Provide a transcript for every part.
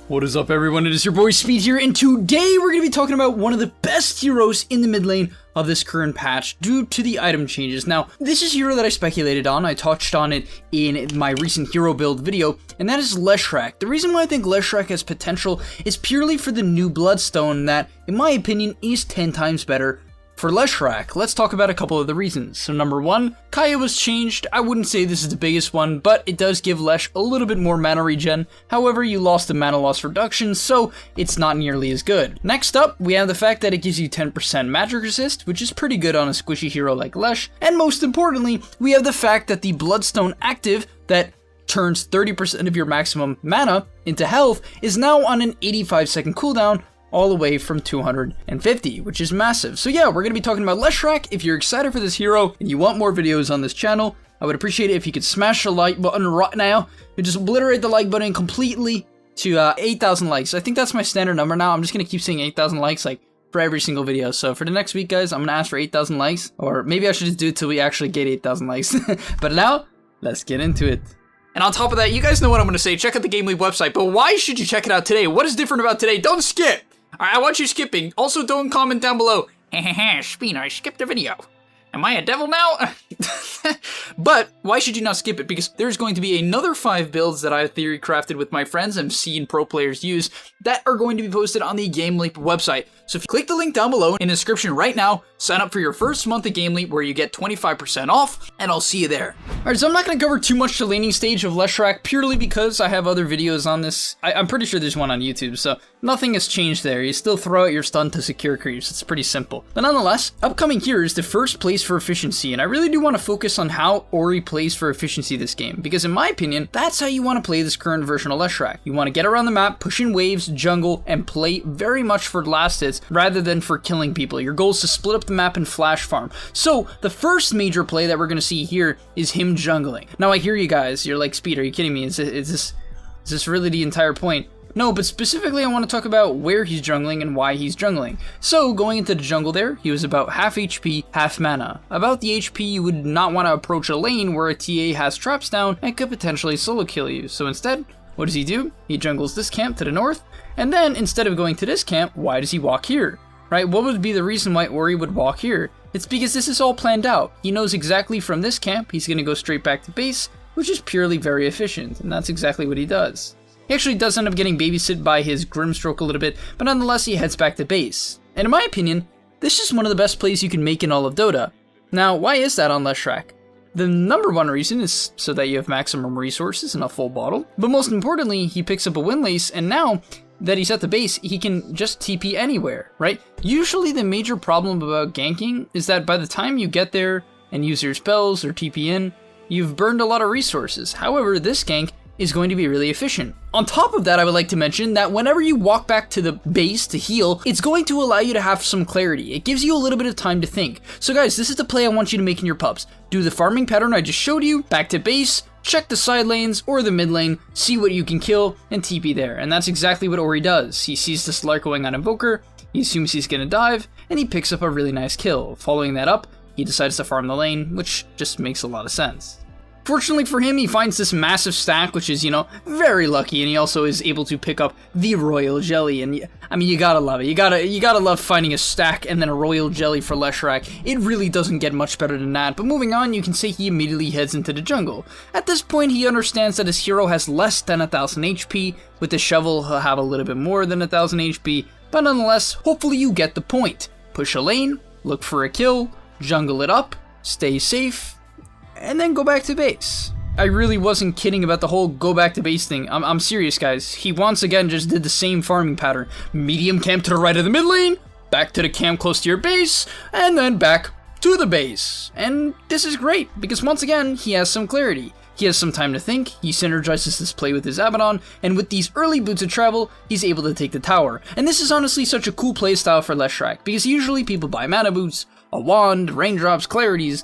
What is up, everyone? It is your boy Speed here, and today we're going to be talking about one of the best heroes in the mid lane of this current patch due to the item changes. Now, this is a hero that I speculated on. I touched on it in my recent hero build video, and that is Leshrac. The reason why I think Leshrac has potential is purely for the new Bloodstone that, in my opinion, is 10 times better for Leshrac. Let's talk about a couple of the reasons. So number one, Kaya was changed. I wouldn't say this is the biggest one, but it does give Lesh a little bit more mana regen. However, you lost the mana loss reduction, so it's not nearly as good. Next up, we have the fact that it gives you 10% magic resist, which is pretty good on a squishy hero like Lesh. And most importantly, we have the fact that the Bloodstone active that turns 30% of your maximum mana into health is now on an 85-second cooldown, all the way from 250, which is massive. So yeah, we're going to be talking about Leshrac. If you're excited for this hero and you want more videos on this channel, I would appreciate it if you could smash the like button right now and just obliterate the like button completely to 8,000 likes. I think that's my standard number now. I'm just going to keep saying 8,000 likes like for every single video. So for the next week, guys, I'm going to ask for 8,000 likes, or maybe I should just do it till we actually get 8,000 likes. But now, let's get into it. And on top of that, you guys know what I'm going to say. Check out the gameleap website, but why should you check it out today? What is different about today? Don't skip! Alright, I want you skipping. Also, don't comment down below, Speed, I skipped the video. Am I a devil now? But why should you not skip it? Because there's going to be another 5 builds that I theory crafted with my friends and seen pro players use that are going to be posted on the gameleap website. So if you click the link down below in the description right now, sign up for your first month of gameleap where you get 25% off, and I'll see you there. Alright, so I'm not going to cover too much the laning stage of Leshrac purely because I have other videos on this. I'm pretty sure there's one on YouTube, so nothing has changed there. You still throw out your stun to secure creeps. It's pretty simple. But nonetheless, upcoming here is the first place for efficiency, and I really do want to focus on how Ori plays for efficiency this game, because in my opinion, that's how you want to play this current version of Leshrac. You want to get around the map, push in waves, jungle, and play very much for last hits rather than for killing people. Your goal is to split up the map and flash farm. So the first major play that we're going to see here is him jungling. Now I hear you guys, you're like, Speed, are you kidding me? Is this really the entire point? No, but specifically I want to talk about where he's jungling and why he's jungling. So going into the jungle there, he was about half HP, half mana. About the HP you would not want to approach a lane where a TA has traps down and could potentially solo kill you. So instead, what does he do? He jungles this camp to the north, and then instead of going to this camp, why does he walk here? Right, what would be the reason why Ori would walk here? It's because this is all planned out. He knows exactly from this camp, he's going to go straight back to base, which is purely very efficient, and that's exactly what he does. He actually does end up getting babysit by his Grimstroke a little bit, but nonetheless he heads back to base. And in my opinion, this is one of the best plays you can make in all of Dota. Now, why is that on Leshrac? The number one reason is so that you have maximum resources and a full bottle, but most importantly, he picks up a windlace, and now that he's at the base, he can just TP anywhere, right? Usually the major problem about ganking is that by the time you get there and use your spells or TP in, you've burned a lot of resources. However, this gank is going to be really efficient. On top of that, I would like to mention that whenever you walk back to the base to heal, it's going to allow you to have some clarity. It gives you a little bit of time to think. So guys, this is the play I want you to make in your pubs. Do the farming pattern I just showed you, back to base, check the side lanes or the mid lane, see what you can kill, and TP there. And that's exactly what Ori does. He sees this Lark going on Invoker, he assumes he's gonna dive, and he picks up a really nice kill. Following that up, he decides to farm the lane, which just makes a lot of sense. Fortunately for him, he finds this massive stack, which is, very lucky, and he also is able to pick up the Royal Jelly, and I mean, you gotta love it. You gotta love finding a stack and then a Royal Jelly for Leshrac. It really doesn't get much better than that, but moving on, you can say he immediately heads into the jungle. At this point, he understands that his hero has less than 1,000 HP. With the shovel, he'll have a little bit more than 1,000 HP, but nonetheless, hopefully you get the point. Push a lane, look for a kill, jungle it up, stay safe, and then go back to base. I really wasn't kidding about the whole go back to base thing. I'm serious, guys. He once again just did the same farming pattern. Medium camp to the right of the mid lane, back to the camp close to your base, and then back to the base. And this is great, because once again, he has some clarity. He has some time to think, he synergizes this play with his Abaddon, and with these early boots of travel, he's able to take the tower. And this is honestly such a cool playstyle for Leshrac, because usually people buy mana boots, a wand, raindrops, clarities,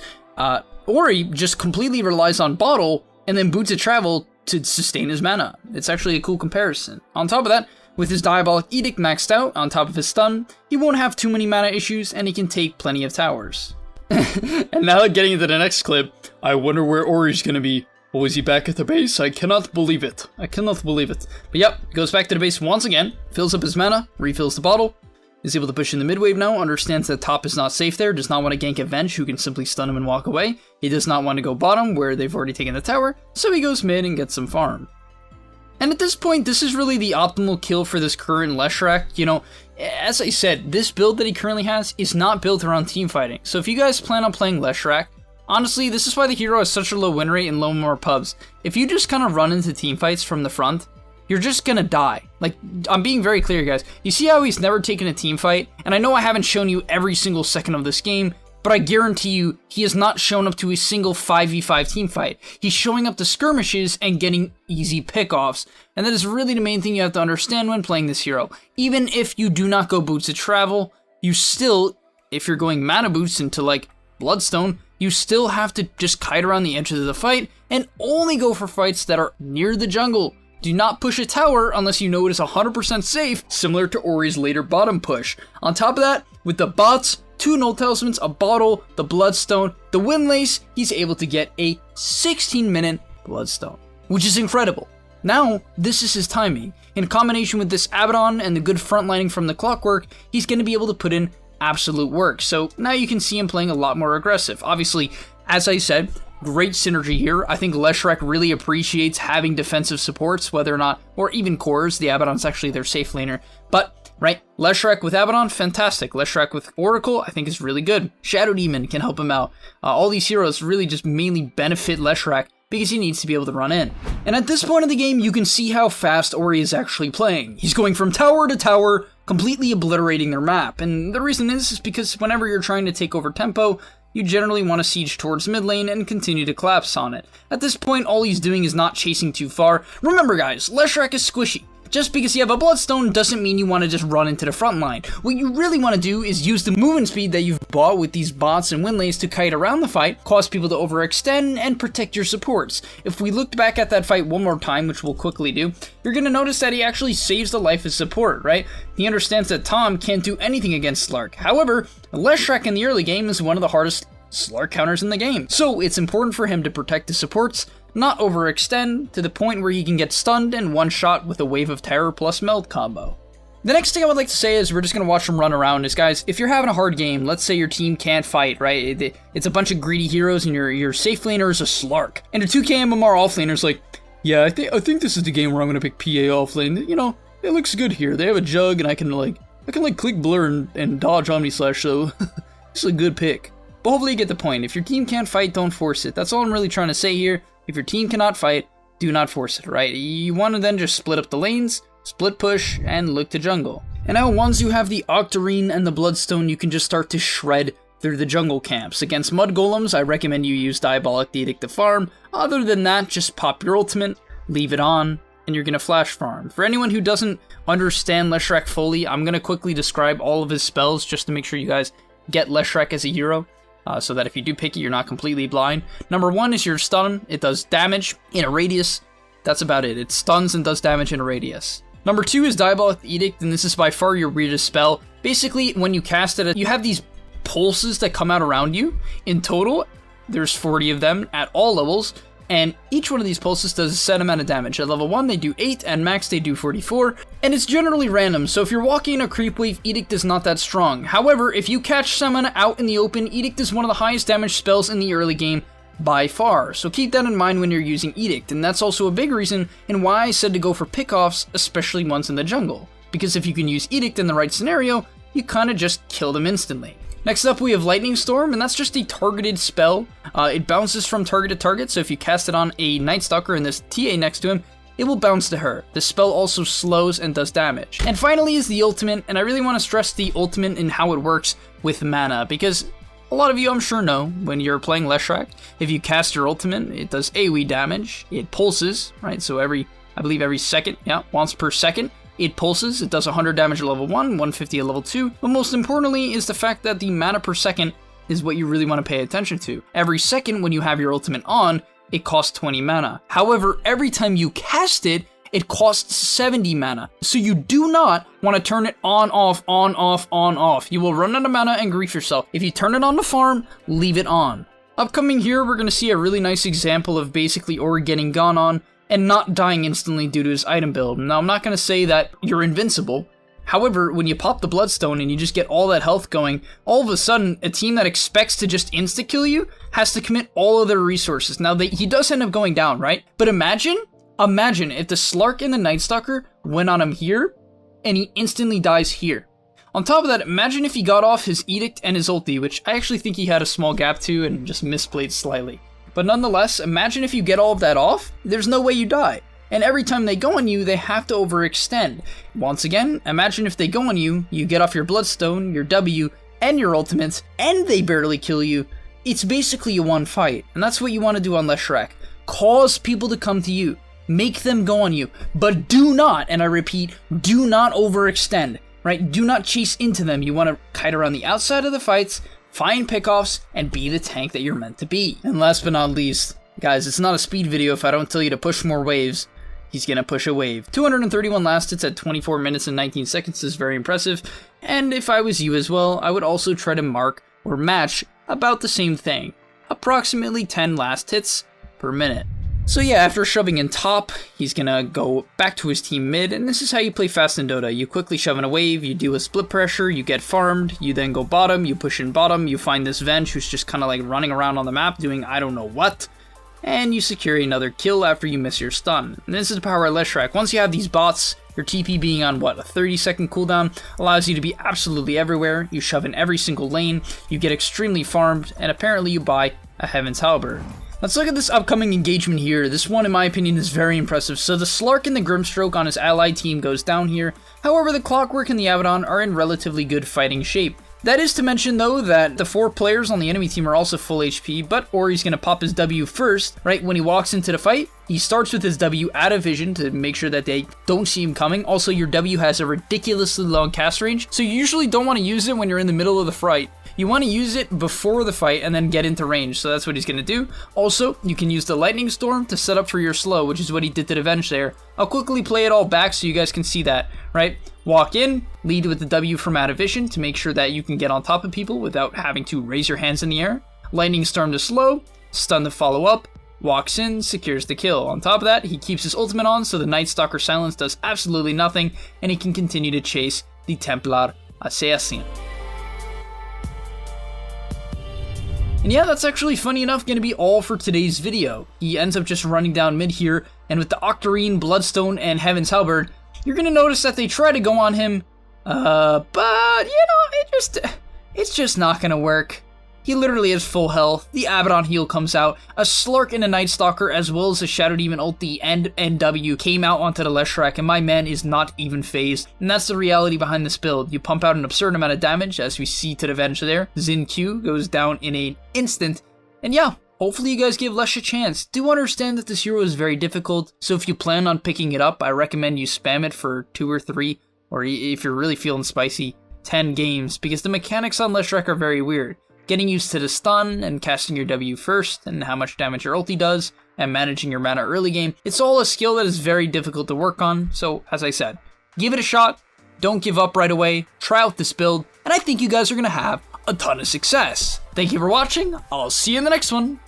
Ori just completely relies on bottle and then boots of travel to sustain his mana. It's actually a cool comparison. On top of that, with his Diabolic Edict maxed out on top of his stun, he won't have too many mana issues and he can take plenty of towers. And now getting into the next clip, I wonder where Ori's gonna be. Oh, is he back at the base? I cannot believe it. I cannot believe it. But yep, goes back to the base once again, fills up his mana, refills the bottle, is able to push in the mid wave now, understands that top is not safe there, does not want to gank Avenge, who can simply stun him and walk away. He does not want to go bottom, where they've already taken the tower, so he goes mid and gets some farm. And at this point, this is really the optimal kill for this current Leshrac. You know, as I said, this build that he currently has is not built around team fighting. So if you guys plan on playing Leshrac, honestly, this is why the hero has such a low win rate and low more pubs. If you just kind of run into team fights from the front, you're just gonna die. Like, I'm being very clear, guys. You see how he's never taken a team fight? And I know I haven't shown you every single second of this game, but I guarantee you, he has not shown up to a single 5v5 team fight. He's showing up to skirmishes and getting easy pickoffs. And that is really the main thing you have to understand when playing this hero. Even if you do not go boots of travel, you still, if you're going mana boots into like Bloodstone, you still have to just kite around the edges of the fight and only go for fights that are near the jungle. Do not push a tower unless you know it is 100% safe, similar to Ori's later bottom push. On top of that, with the bots, 2 null talismans, a bottle, the bloodstone, the windlace, he's able to get a 16-minute bloodstone, which is incredible. Now, this is his timing. In combination with this Abaddon and the good frontlining from the clockwork, he's going to be able to put in absolute work. So now you can see him playing a lot more aggressive. Obviously, as I said, great synergy here. I think Leshrac really appreciates having defensive supports, whether or not, or even cores. The Abaddon's actually their safe laner. But, right, Leshrac with Abaddon, fantastic. Leshrac with Oracle, I think is really good. Shadow Demon can help him out. All these heroes really just mainly benefit Leshrac because he needs to be able to run in. And at this point of the game, you can see how fast Ori is actually playing. He's going from tower to tower, completely obliterating their map. And the reason is because whenever you're trying to take over tempo, you generally want to siege towards mid lane and continue to collapse on it. At this point, all he's doing is not chasing too far. Remember guys, Leshrac is squishy. Just because you have a Bloodstone doesn't mean you want to just run into the front line. What you really want to do is use the movement speed that you've bought with these bots and windlays to kite around the fight, cause people to overextend, and protect your supports. If we looked back at that fight one more time, which we'll quickly do, you're going to notice that he actually saves the life of support, right? He understands that Tom can't do anything against Slark. However, Leshrac in the early game is one of the hardest Slark counters in the game. So it's important for him to protect his supports, not overextend to the point where he can get stunned and one-shot with a Wave of Terror plus Meld combo. The next thing I would like to say is we're just going to watch him run around is, guys, if you're having a hard game, let's say your team can't fight, right? It's a bunch of greedy heroes and your safe laner is a Slark. And a 2k MMR offlaner's like, yeah, I think this is the game where I'm going to pick PA offlane. You know, it looks good here. They have a jug and I can click blur and dodge Omnislash, so it's a good pick. But hopefully you get the point. If your team can't fight, don't force it. That's all I'm really trying to say here. If your team cannot fight, do not force it, right? You want to then just split up the lanes, split push, and look to jungle. And now once you have the Octarine and the Bloodstone, you can just start to shred through the jungle camps. Against Mud Golems, I recommend you use Diabolic Edict to farm. Other than that, just pop your ultimate, leave it on, and you're going to flash farm. For anyone who doesn't understand Leshrac fully, I'm going to quickly describe all of his spells just to make sure you guys get Leshrac as a hero. So that if you do pick it, you're not completely blind. Number 1 is your stun. It does damage in a radius. That's about it. It stuns and does damage in a radius. Number 2 is Diabolic Edict, and this is by far your weirdest spell. Basically, when you cast it, you have these pulses that come out around you. In total, there's 40 of them at all levels, and each one of these pulses does a set amount of damage. At level 1, they do 8, and max they do 44, and it's generally random, so if you're walking in a creep wave, Edict is not that strong. However, if you catch someone out in the open, Edict is one of the highest damage spells in the early game by far, so keep that in mind when you're using Edict, and that's also a big reason in why I said to go for pickoffs, especially ones in the jungle, because if you can use Edict in the right scenario, you kinda just kill them instantly. Next up, we have Lightning Storm, and that's just a targeted spell. It bounces from target to target, so if you cast it on a Night Stalker and there's TA next to him, it will bounce to her. The spell also slows and does damage. And finally is the ultimate, and I really want to stress the ultimate and how it works with mana, because a lot of you I'm sure know, when you're playing Leshrac, if you cast your ultimate, it does AoE damage, it pulses, right, so I believe every second, yeah, once per second, it pulses, it does 100 damage at level 1, 150 at level 2, but most importantly is the fact that the mana per second is what you really want to pay attention to. Every second when you have your ultimate on, it costs 20 mana. However, every time you cast it, it costs 70 mana. So you do not want to turn it on, off, on, off, on, off. You will run out of mana and grief yourself. If you turn it on to farm, leave it on. Upcoming here, we're going to see a really nice example of basically Ori getting gone on and not dying instantly due to his item build. Now, I'm not going to say that you're invincible. However, when you pop the Bloodstone and you just get all that health going, all of a sudden, a team that expects to just insta-kill you has to commit all of their resources. Now, he does end up going down, right? But imagine if the Slark and the Night Stalker went on him here, and he instantly dies here. On top of that, imagine if he got off his Edict and his ulti, which I actually think he had a small gap to and just misplayed slightly. But nonetheless, imagine if you get all of that off, there's no way you die. And every time they go on you, they have to overextend. Once again, imagine if they go on you, you get off your Bloodstone, your W, and your ultimates, and they barely kill you. It's basically a one fight, and that's what you want to do on Leshrac. Cause people to come to you. Make them go on you. But do not, and I repeat, do not overextend. Right? Do not chase into them. You want to kite around the outside of the fights, find pickoffs, and be the tank that you're meant to be. And last but not least, guys, it's not a speed video if I don't tell you to push more waves. He's gonna push a wave. 231 last hits at 24 minutes and 19 seconds is very impressive. And if I was you as well, I would also try to mark or match about the same thing. Approximately 10 last hits per minute. So yeah, after shoving in top, he's gonna go back to his team mid, and this is how you play fast in Dota. You quickly shove in a wave, you do a split pressure, you get farmed, you then go bottom, you push in bottom, you find this Venge who's just kind of like running around on the map doing I don't know what, and you secure another kill after you miss your stun. And this is the power of Leshrac. Once you have these bots, your TP being on what, a 30-second cooldown, allows you to be absolutely everywhere. You shove in every single lane, you get extremely farmed, and apparently you buy a Heaven's Halberd. Let's look at this upcoming engagement here. This one, in my opinion, is very impressive. So the Slark and the Grimstroke on his allied team goes down here. However, the Clockwork and the Abaddon are in relatively good fighting shape. That is to mention, though, that the 4 players on the enemy team are also full HP, but Ori's going to pop his W first, right? When he walks into the fight, he starts with his W out of vision to make sure that they don't see him coming. Also, your W has a ridiculously long cast range, so you usually don't want to use it when you're in the middle of the fight. You want to use it before the fight and then get into range, so that's what he's going to do. Also, you can use the Lightning Storm to set up for your slow, which is what he did to the Venge there. I'll quickly play it all back so you guys can see that, right? Walk in, lead with the W from out of vision to make sure that you can get on top of people without having to raise your hands in the air. Lightning Storm to slow, stun to follow up, walks in, secures the kill. On top of that, he keeps his ultimate on, so the Night Stalker silence does absolutely nothing, and he can continue to chase the Templar Assassin. And yeah, that's actually, funny enough, going to be all for today's video. He ends up just running down mid here, and with the Octarine, Bloodstone, and Heaven's Halberd, you're going to notice that they try to go on him, but, you know, it's just not going to work. He literally has full health, the Abaddon heal comes out, a Slark and a Night Stalker as well as a Shadow Demon ulti and NW came out onto the Leshrac, and my man is not even phased. And that's the reality behind this build. You pump out an absurd amount of damage, as we see to the Venge there. Xin Q goes down in an instant, and yeah, hopefully you guys give Lesh a chance. Do understand that this hero is very difficult, so if you plan on picking it up, I recommend you spam it for 2 or 3, or if you're really feeling spicy, 10 games, because the mechanics on Leshrac are very weird. Getting used to the stun and casting your W first and how much damage your ulti does and managing your mana early game, it's all a skill that is very difficult to work on, so as I said, give it a shot, don't give up right away, try out this build, and I think you guys are going to have a ton of success. Thank you for watching, I'll see you in the next one,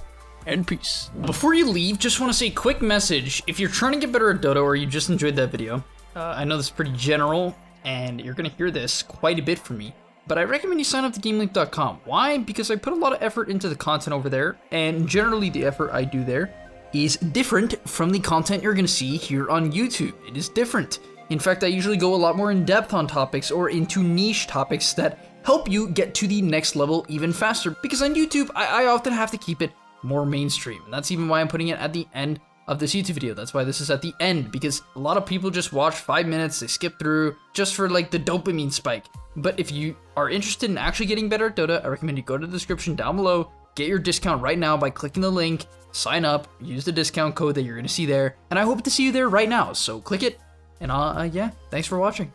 and peace. Before you leave, just want to say a quick message. If you're trying to get better at Dota or you just enjoyed that video, I know this is pretty general and you're going to hear this quite a bit from me, but I recommend you sign up to gameleap.com. Why? Because I put a lot of effort into the content over there, and generally the effort I do there is different from the content you're going to see here on YouTube. It is different. In fact, I usually go a lot more in depth on topics or into niche topics that help you get to the next level even faster. Because on YouTube, I often have to keep it more mainstream. And that's even why I'm putting it at the end of this YouTube video. That's why this is at the end, because a lot of people just watch 5 minutes, they skip through just for like the dopamine spike. But if you are interested in actually getting better at Dota, I recommend you go to the description down below, get your discount right now by clicking the link, sign up, use the discount code that you're going to see there, and I hope to see you there right now. So click it, and yeah, thanks for watching.